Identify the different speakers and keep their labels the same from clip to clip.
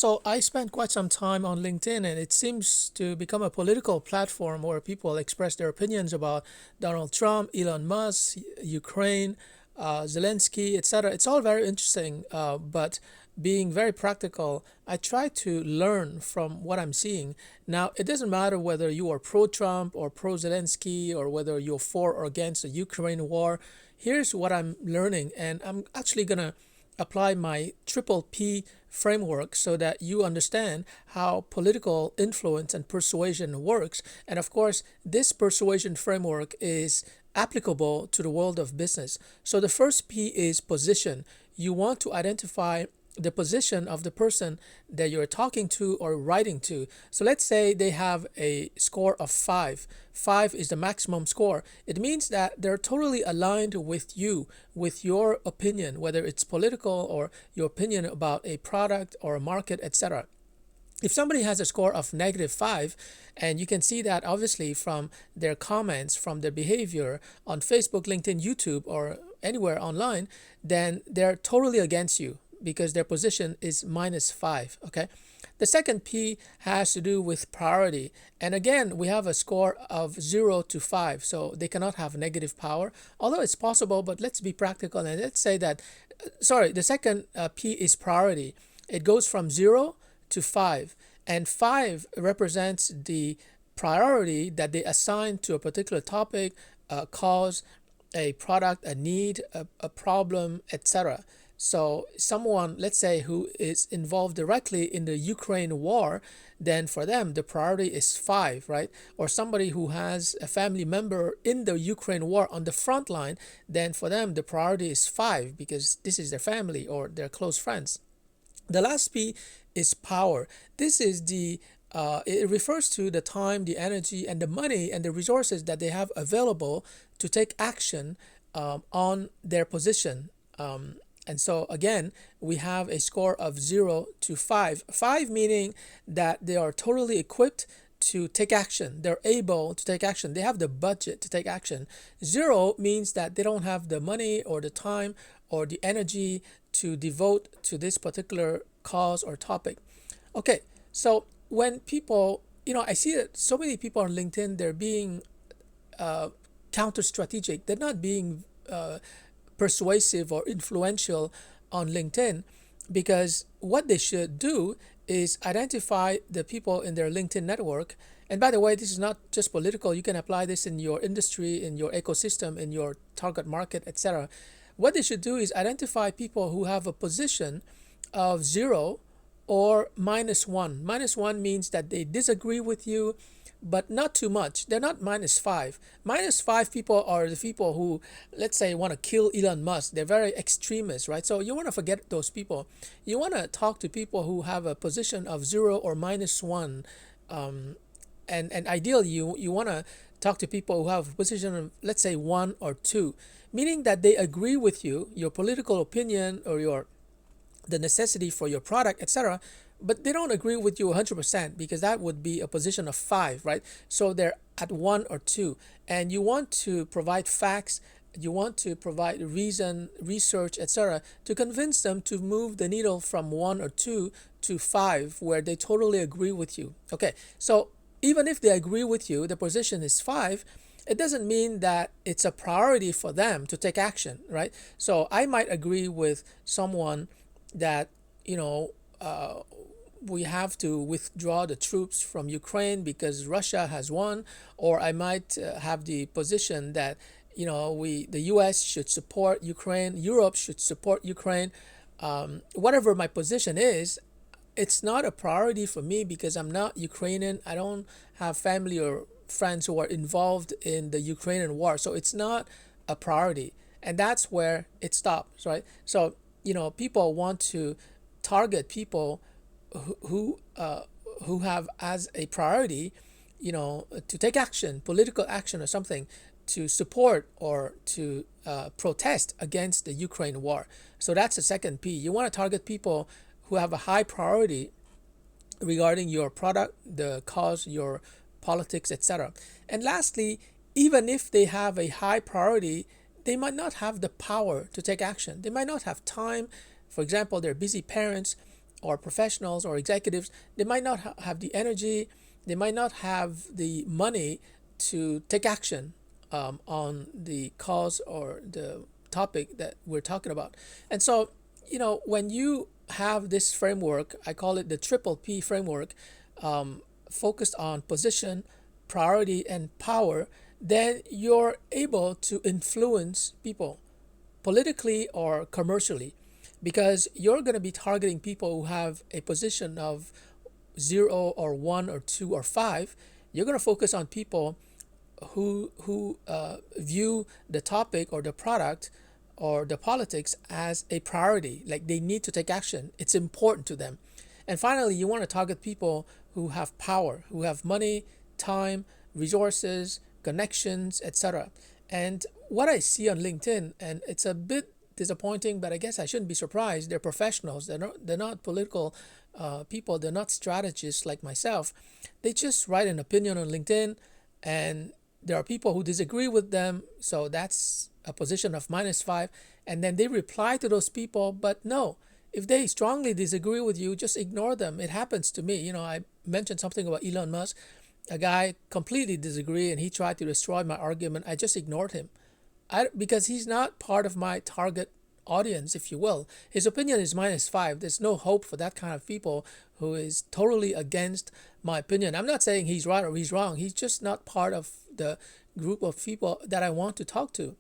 Speaker 1: So I spent quite some time on LinkedIn, and it seems to become a political platform where people express their opinions about Donald Trump, Elon Musk, Ukraine, Zelensky, etc. It's all very interesting, but being very practical, I try to learn from what I'm seeing. Now, it doesn't matter whether you are pro Trump or pro Zelensky or whether you're for or against the Ukraine war. Here's what I'm learning, and I'm actually going to apply my triple P framework so that you understand how political influence and persuasion works. And of course, this persuasion framework is applicable to the world of business. So the first P is position. You want to identify the position of the person that you're talking to or writing to. So let's say they have a score of 5. 5 is the maximum score. It means that they're totally aligned with you, with your opinion, whether it's political or your opinion about a product or a market, etc. If somebody has a score of -5, and you can see that obviously from their comments, from their behavior on Facebook, LinkedIn, YouTube, or anywhere online, then they're totally against you because their position is -5. Okay. The second P has to do with priority. And again, we have a score of 0 to 5, so they cannot have negative power, although it's possible, but let's be practical and let's say that, the second P is priority. It goes from 0 to 5, and 5 represents the priority that they assign to a particular topic, a cause, a product, a need, a problem, etc. So someone, let's say, who is involved directly in the Ukraine war, then for them the priority is 5, right? Or somebody who has a family member in the Ukraine war on the front line, then for them the priority is 5 because this is their family or their close friends. The last P is power. This is it refers to the time, the energy, and the money and the resources that they have available to take action on their position. And so again, we have a score of 0 to 5. 5 meaning that they are totally equipped to take action. They're able to take action. They have the budget to take action. 0 means that they don't have the money or the time or the energy to devote to this particular cause or topic. Okay, so when people, I see that so many people on LinkedIn, they're being counter strategic. They're not being persuasive or influential on LinkedIn, because what they should do is identify the people in their LinkedIn network. And by the way, this is not just political. You can apply this in your industry, in your ecosystem, in your target market, etc. What they should do is identify people who have a position of 0 or -1. -1 means that they disagree with you, but not too much. They're not -5. -5 people are the people who, let's say, want to kill Elon Musk. They're very extremists, right? So you want to forget those people. You want to talk to people who have a position of 0 or -1. And ideally, you want to talk to people who have a position of, let's say, 1 or 2, meaning that they agree with you, your political opinion or the necessity for your product, etc., but they don't agree with you 100% because that would be a position of 5, right? So they're at 1 or 2, and you want to provide facts, you want to provide reason, research, etc., to convince them to move the needle from 1 or 2 to 5, where they totally agree with you. Okay, so even if they agree with you, the position is 5, it doesn't mean that it's a priority for them to take action, right? So I might agree with someone that, we have to withdraw the troops from Ukraine because Russia has won, or I might have the position that, the U.S. should support Ukraine, Europe should support Ukraine. Whatever my position is, it's not a priority for me because I'm not Ukrainian. I don't have family or friends who are involved in the Ukrainian war, so it's not a priority, and that's where it stops, right? So people want to target people who have as a priority, to take action, political action or something, to support or to protest against the Ukraine war. So that's the second P. You want to target people who have a high priority regarding your product, the cause, your politics, etc. And lastly, even if they have a high priority, they might not have the power to take action. They might not have time. For example, they're busy parents, or professionals or executives, they might not have the energy, they might not have the money to take action on the cause or the topic that we're talking about. And so, when you have this framework, I call it the triple P framework, focused on position, priority, and power, then you're able to influence people politically or commercially, because you're going to be targeting people who have a position of 0 or 1 or 2 or 5. You're going to focus on people who view the topic or the product or the politics as a priority, like they need to take action. It's important to them. And finally, you want to target people who have power, who have money, time, resources, connections, etc. And what I see on LinkedIn, and it's a bit disappointing, but I guess I shouldn't be surprised. They're professionals. They're not political people. They're not strategists like myself. They just write an opinion on LinkedIn, and there are people who disagree with them. So that's a position of -5, and then they reply to those people. But no, if they strongly disagree with you, just ignore them. It happens to me. I mentioned something about Elon Musk. A guy completely disagreed and he tried to destroy my argument. I just ignored him. Because he's not part of my target audience, if you will. His opinion is -5. There's no hope for that kind of people who is totally against my opinion. I'm not saying he's right or he's wrong. He's just not part of the group of people that I want to talk to,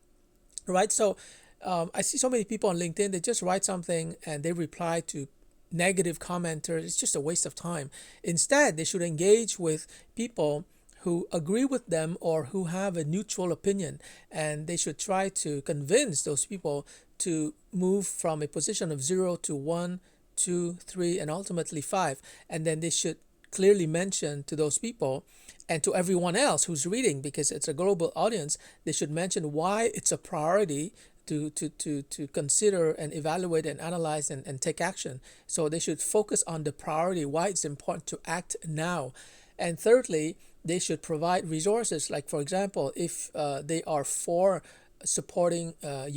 Speaker 1: right? So I see so many people on LinkedIn, they just write something and they reply to negative commenters. It's just a waste of time. Instead, they should engage with people who agree with them or who have a neutral opinion, and they should try to convince those people to move from a position of 0 to 1, 2, 3, and ultimately 5. And then they should clearly mention to those people and to everyone else who's reading, because it's a global audience, they should mention why it's a priority to consider and evaluate and analyze and take action. So they should focus on the priority, why it's important to act now. And thirdly, they should provide resources. Like, for example, if they are for supporting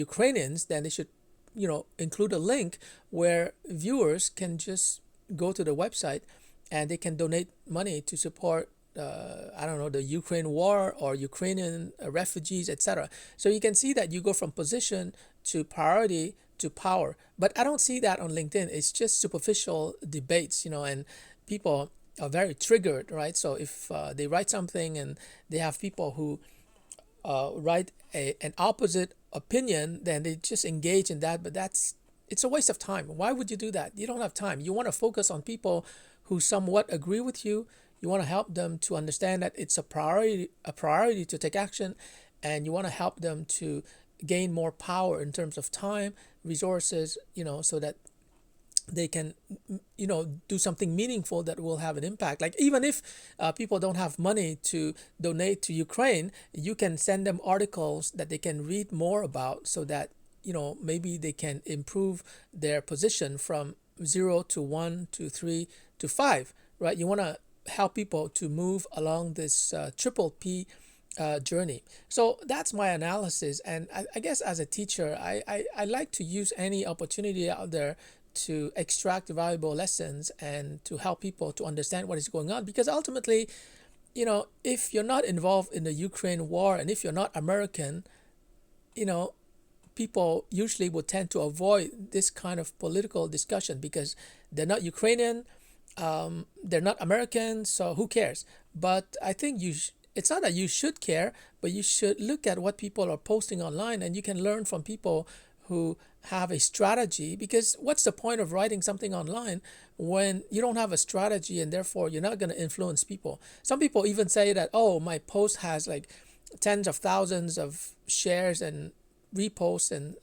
Speaker 1: Ukrainians, then they should, include a link where viewers can just go to the website and they can donate money to support I don't know, the Ukraine war or Ukrainian refugees, etc. So you can see that you go from position to priority to power. But I don't see that on LinkedIn. It's just superficial debates, and people are very triggered, right? So if they write something and they have people who write an opposite opinion, then they just engage in that. But it's a waste of time. Why would you do that? You don't have time. You want to focus on people who somewhat agree with you. You want to help them to understand that it's a priority to take action, and you want to help them to gain more power in terms of time, resources, so that they can, do something meaningful that will have an impact. Like, even if people don't have money to donate to Ukraine, you can send them articles that they can read more about, so that, maybe they can improve their position from 0 to 1 to 3 to 5, right? You want to help people to move along this triple P journey. So that's my analysis. And I guess as a teacher, I like to use any opportunity out there to extract valuable lessons and to help people to understand what is going on. Because ultimately, if you're not involved in the Ukraine war, and if you're not American, people usually would tend to avoid this kind of political discussion because they're not Ukrainian, they're not American, so who cares? But I think it's not that you should care, but you should look at what people are posting online, and you can learn from people who have a strategy. Because what's the point of writing something online when you don't have a strategy, and therefore you're not going to influence people? Some people even say that, oh, my post has like tens of thousands of shares and reposts, and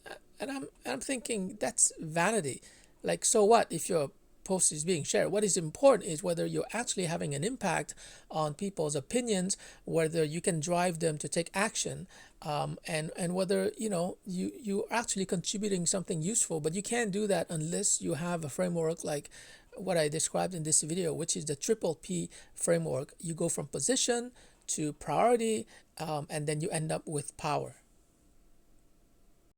Speaker 1: I'm thinking that's vanity. Like, so what if your post is being shared? What is important is whether you're actually having an impact on people's opinions, whether you can drive them to take action, and whether you're actually contributing something useful. But you can't do that unless you have a framework like what I described in this video, which is the triple P framework. You go from position to priority, and then you end up with power.